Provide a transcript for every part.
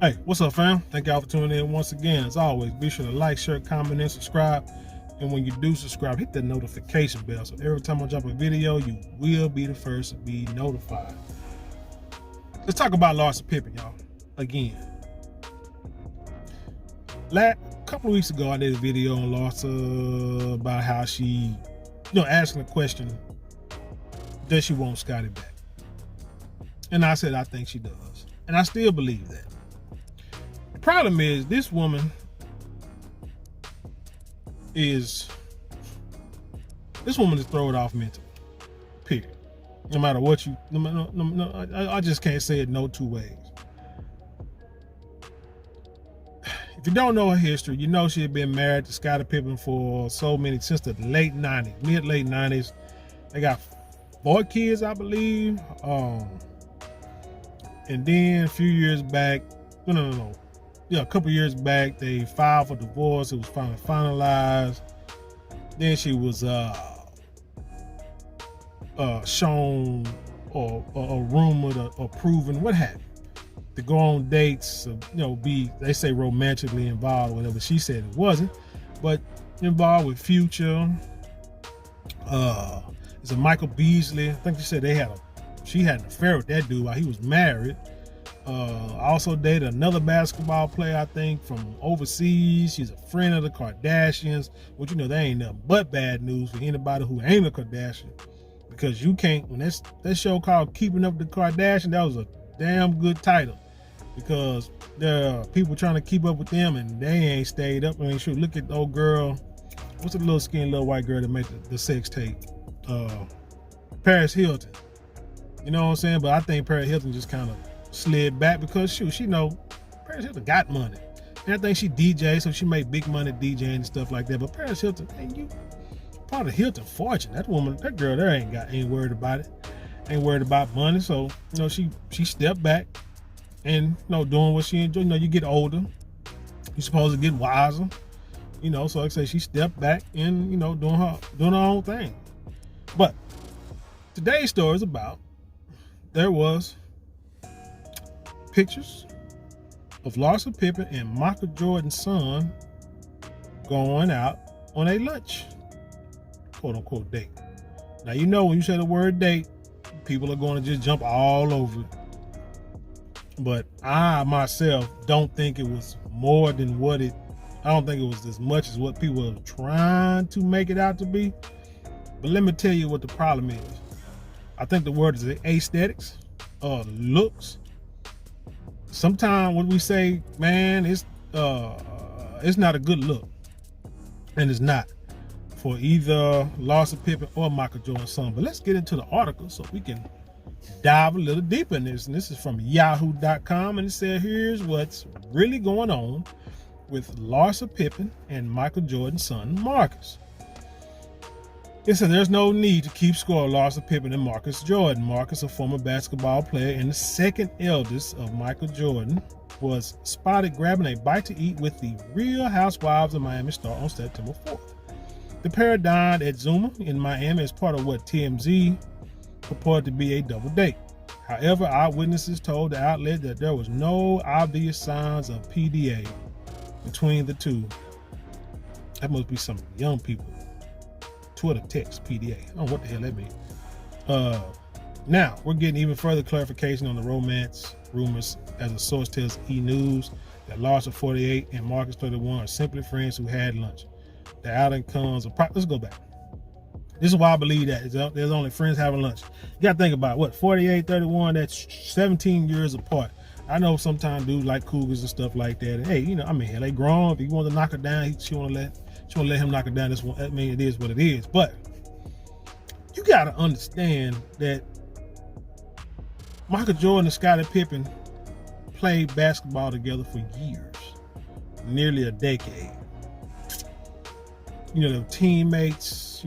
Hey, what's up, fam? Thank y'all for tuning in once again. As always, be sure to like, share, comment, and subscribe. And when you do subscribe, hit the notification bell. So every time I drop a video, you will be the first to be notified. Let's talk about Larsa Pippen, y'all. Again. A couple of weeks ago, I did a video on Larsa about how she, asking the question, does she want Scotty back? And I said, I think she does. And I still believe that. The problem is this woman is thrown off mentally. Period. No matter what you, I just can't say it no two ways. If you don't know her history, you know she had been married to Scottie Pippen for since the late 90s, mid-late 90s. They got 4 kids, I believe. And then a few years back, a couple years back, they filed for divorce. It was finally finalized. Then she was shown or rumored or proven, what have you, to go on dates, they say romantically involved or whatever. She said it wasn't, but involved with Future. It's a Michael Beasley. I think she said she had an affair with that dude while he was married. Also dated another basketball player, I think, from overseas. She's a friend of the Kardashians, which they ain't nothing but bad news for anybody who ain't a Kardashian, because you can't. When that show called Keeping Up with the Kardashians, that was a damn good title, because there are people trying to keep up with them and they ain't stayed up. I mean, sure, look at the old girl. What's the little skinny little white girl that made the sex tape? Paris Hilton. You know what I'm saying? But I think Paris Hilton just kind of slid back because she Paris Hilton got money. And I think she DJ, so she made big money DJing and stuff like that. But Paris Hilton, you part of Hilton fortune. That girl there ain't worried about it. Ain't worried about money. So, she stepped back and doing what she enjoyed. You get older. You're supposed to get wiser. So like I say, she stepped back and, doing her own thing. But today's story is about there was pictures of Larsa Pippen and Michael Jordan's son going out on a lunch, quote unquote, date. Now, when you say the word date, people are going to just jump all over it. But I myself don't think it was more than I don't think it was as much as what people are trying to make it out to be. But let me tell you what the problem is. I think the word is aesthetics, looks. Sometimes when we say, man, it's not a good look, and it's not for either Larsa Pippen or Michael Jordan's son. But let's get into the article so we can dive a little deeper in this. And this is from Yahoo.com, and it says here's what's really going on with Larsa Pippen and Michael Jordan's son Marcus. It said there's no need to keep score of Larsa Pippen and Marcus Jordan. Marcus, a former basketball player and the second eldest of Michael Jordan, was spotted grabbing a bite to eat with the Real Housewives of Miami star on September 4th. The pair dined at Zuma in Miami as part of what TMZ purported to be a double date. However, eyewitnesses told the outlet that there was no obvious signs of PDA between the two. That must be some young people. Twitter text PDA. I don't know what the hell that means. Now, we're getting even further clarification on the romance rumors as a source tells E! News that Larsa 48 and Marcus 31 are simply friends who had lunch. The outing comes let's go back. This is why I believe that. There's only friends having lunch. You got to think about it. 48, 31, that's 17 years apart. I know sometimes dudes like cougars and stuff like that. And hey, hell, they grown. If he wants to knock her down, she want to let him knock her down. It is what it is. But you got to understand that Michael Jordan and Scottie Pippen played basketball together for years, nearly a decade. They're teammates,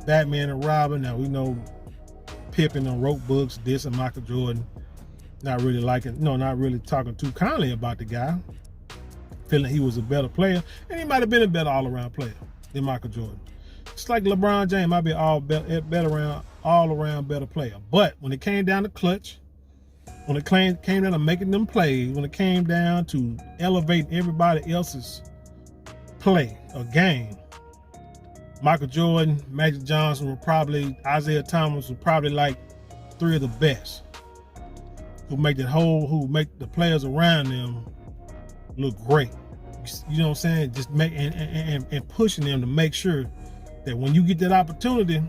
Batman and Robin. Now we know Pippen wrote books, dissing Michael Jordan, not really talking too kindly about the guy, feeling he was a better player, and he might have been a better all-around player than Michael Jordan. It's like LeBron James might be all-around better player. But when it came down to clutch, when it came down to making them plays, when it came down to elevating everybody else's play or game, Michael Jordan, Magic Johnson were probably, Isaiah Thomas were probably like three of the best who make the players around them look great. You know what I'm saying? Just make and pushing them to make sure that when you get that opportunity,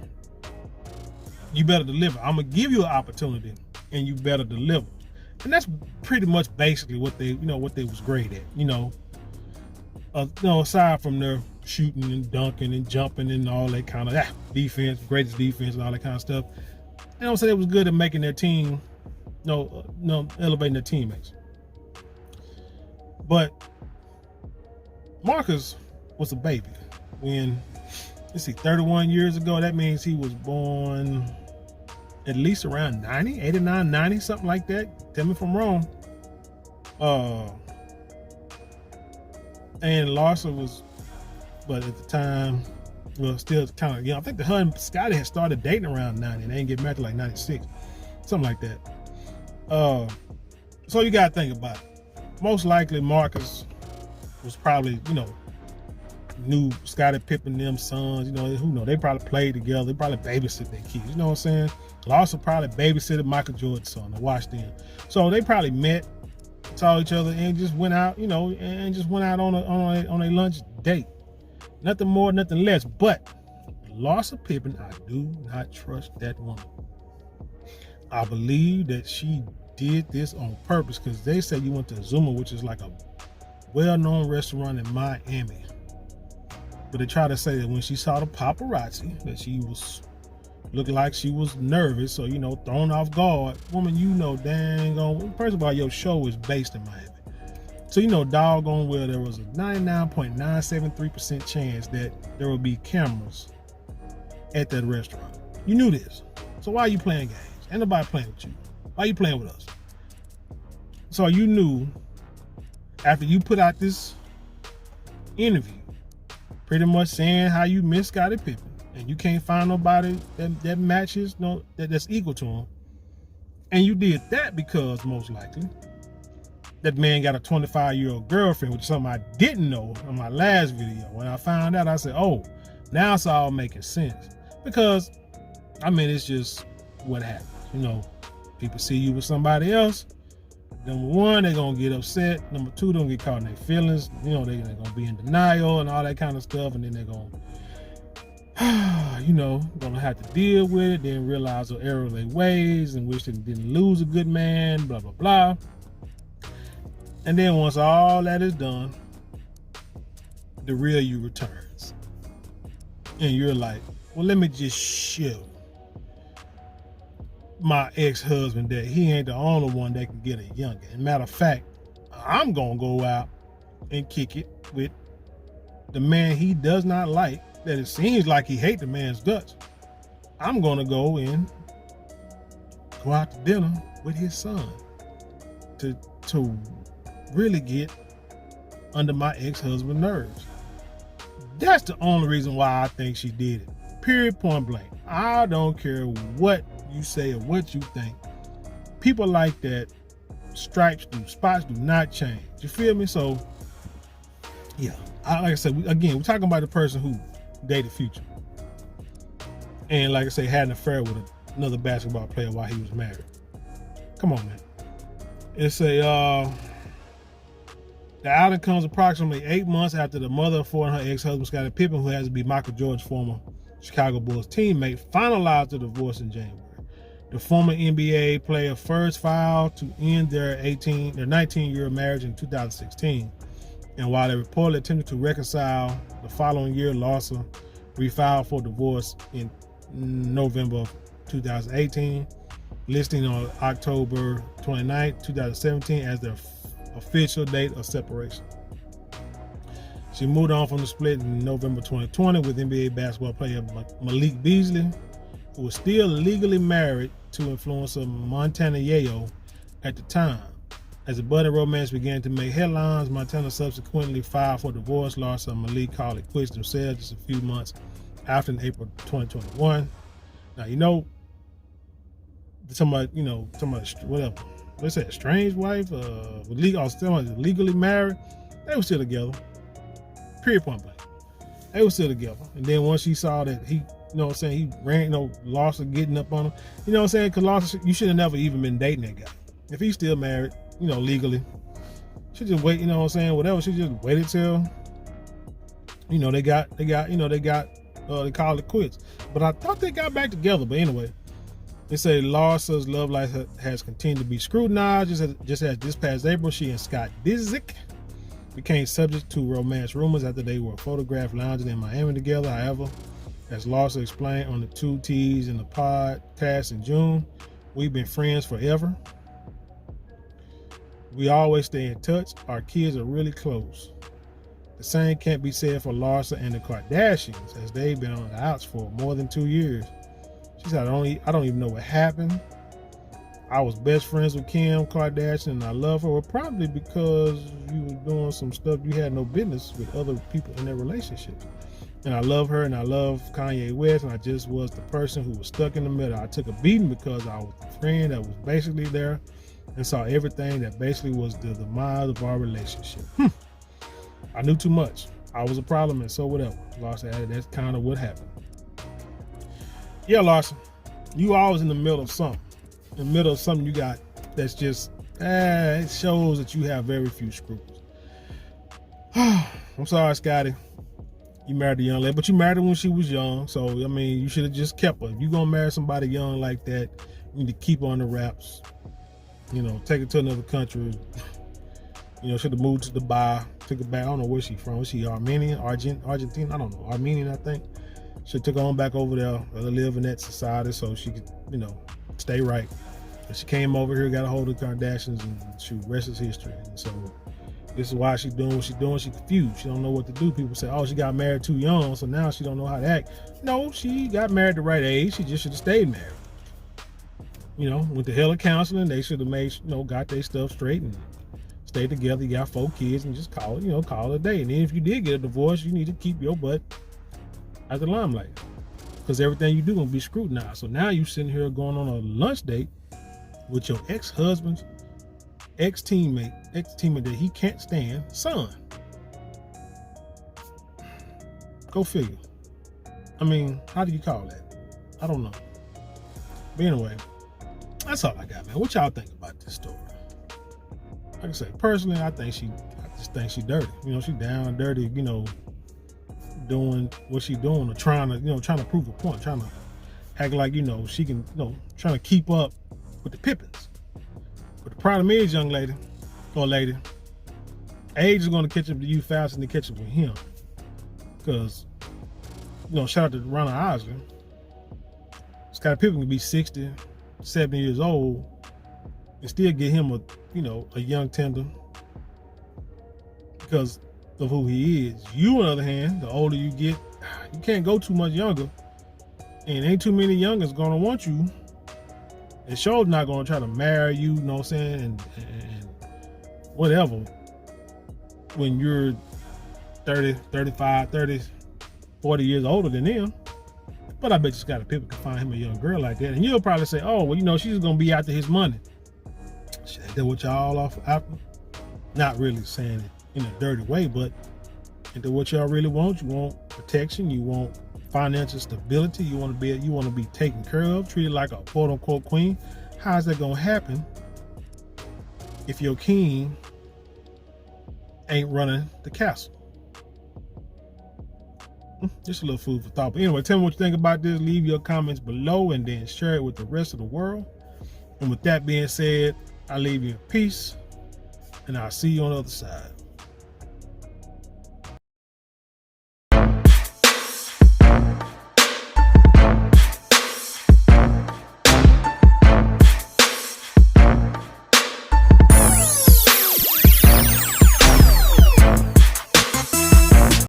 you better deliver. I'm gonna give you an opportunity, and you better deliver. And that's pretty much basically what they was great at. Aside from their shooting and dunking and jumping and all that kind of defense, greatest defense and all that kind of stuff. They don't say they was good at making their team, elevating their teammates. But Marcus was a baby when, 31 years ago. That means he was born at least around 90, 89, 90, something like that. Tell me if I'm wrong. And Larsa was, but at the time, well, still kind of young. I think her and Scotty had started dating around 90. They didn't get married till like 96, something like that. So you got to think about it. Most likely Marcus was probably, knew Scottie Pippen, them sons, who knows? They probably played together. They probably babysit their kids, you know what I'm saying? Larsa probably babysitted Michael Jordan's son and watched them. So they probably met, saw each other, and just went out, and just went out on a lunch date. Nothing more, nothing less. But Larsa Pippen, I do not trust that woman. I believe that she did this on purpose, because they say you went to Zuma, which is like a well-known restaurant in Miami. But they try to say that when she saw the paparazzi, that she looked like she was nervous or, thrown off guard. Woman, dang on. First of all, your show is based in Miami. So, doggone well, there was a 99.973% chance that there would be cameras at that restaurant. You knew this. So why are you playing games? Ain't nobody playing with you. Why are you playing with us? So you knew after you put out this interview, pretty much saying how you miss Scottie Pippen and you can't find nobody that matches, that's equal to him. And you did that because most likely that man got a 25-year-old girlfriend, which is something I didn't know on my last video. When I found out, I said, oh, now it's all making sense. Because, it's just what happens. People see you with somebody else. Number one, they're going to get upset. Number two, they're going to get caught in their feelings. They're going to be in denial and all that kind of stuff. And then they're going to have to deal with it, then realize the error of their ways and wish they didn't lose a good man, blah, blah, blah. And then once all that is done, the real you returns. And you're like, well, let me just show my ex-husband that he ain't the only one that can get a younger. And matter of fact, I'm gonna go out and kick it with the man he does not like, that it seems like he hates the man's guts. I'm gonna go and go out to dinner with his son to really get under my ex-husband's nerves. That's the only reason why I think she did it. Period, point blank. I don't care what you say or what you think. People like that, spots do not change. You feel me? So, yeah. Like I said, we're talking about the person who dated Future. And like I say, had an affair with another basketball player while he was married. Come on, man. It's the outing comes approximately 8 months after the mother of four and her ex-husband, Scottie Pippen, who has to be Michael Jordan's former Chicago Bulls teammate, finalized the divorce in January. The former NBA player first filed to end their 19-year marriage in 2016. And while they reportedly attempted to reconcile the following year, Larsa refiled for divorce in November of 2018, listing on October 29, 2017 as their official date of separation. She moved on from the split in November 2020 with NBA basketball player Malik Beasley, who was still legally married to influencer Montana Yayo at the time. As the budding romance began to make headlines, Montana subsequently filed for divorce. Larsa and Malik called it quits themselves just a few months after in April 2021. Now, talking about whatever. they said estranged wife, legally married. They were still together. Period, point blank. They were still together. And then once she saw that he, you know what I'm saying, he ran, Larsa getting up on him. You know what I'm saying? Because Larsa, you should have never even been dating that guy. If he's still married, legally, she just wait, you know what I'm saying, whatever. She just waited till, they called it quits. But I thought they got back together. But anyway, they say Larsa's love life has continued to be scrutinized. Just as this past April, she and Scott Disick became subject to romance rumors after they were photographed lounging in Miami together. However, as Larsa explained on the 2 T's in the podcast in June, we've been friends forever. We always stay in touch. Our kids are really close. The same can't be said for Larsa and the Kardashians, as they've been on the outs for more than 2 years. She said, I don't even know what happened. I was best friends with Kim Kardashian and I love her. Well, probably because you were doing some stuff you had no business with other people in their relationships. And I love her and I love Kanye West, and I just was the person who was stuck in the middle. I took a beating because I was the friend that was basically there and saw everything that basically was the demise of our relationship. I knew too much. I was a problem, and so whatever. Larsa added, that's kind of what happened. Yeah, Larsa, you always in the middle of something. In the middle of something you got that's just, it shows that you have very few scruples. I'm sorry, Scotty. You married a young lady, but you married her when she was young. So, I mean, you should have just kept her. If you're going to marry somebody young like that, you need to keep her on the wraps. Take her to another country. Should have moved to Dubai, took her back. I don't know where she's from. Was she Armenian, Argentina? I don't know. Armenian, I think. Should took her on back over there, let her live in that society so she could, stay right. And she came over here, got a hold of the Kardashians, and she rest is history. And so this is why she's doing what she's doing. She's confused. She don't know what to do. People say, oh, she got married too young, so now she don't know how to act. No, she got married the right age. She just should have stayed married. Went to hella counseling. They should have made, got their stuff straight and stayed together. You got 4 kids and just call it, call it a day. And then if you did get a divorce, you need to keep your butt at the limelight, because everything you do gonna be scrutinized. So now you sitting here going on a lunch date with your ex-husband's ex-teammate that he can't stand, son. Go figure. I mean, how do you call that? I don't know. But anyway, that's all I got, man. What y'all think about this story? Like I say, personally, I just think she dirty. She down and dirty, doing what she doing, or trying to prove a point, trying to act like, she can, trying to keep up with the Pippens. But the problem is, young lady, or lady, age is going to catch up to you faster than it catch up with him. Because, shout out to Ronald Isley. Scottie Pippen can be 60, 70 years old and still get him a young tender because of who he is. You, on the other hand, the older you get, you can't go too much younger, and ain't too many youngers gonna want you, and sure not gonna try to marry you, know what I'm saying, and whatever, when you're 30, 35, 30, 40 years older than them. But I bet you Scottie Pippen can find him a young girl like that, and you'll probably say, oh, well, she's gonna be after his money. Shit, ain't that what y'all off after? Not really saying it in a dirty way, but into what y'all really want. You want protection, you want financial stability, you want to be taken care of, treated like a quote unquote queen. How's that gonna happen if your king ain't running the castle? Just a little food for thought. But anyway, tell me what you think about this. Leave your comments below and then share it with the rest of the world. And with that being said, I leave you in peace, and I'll see you on the other side.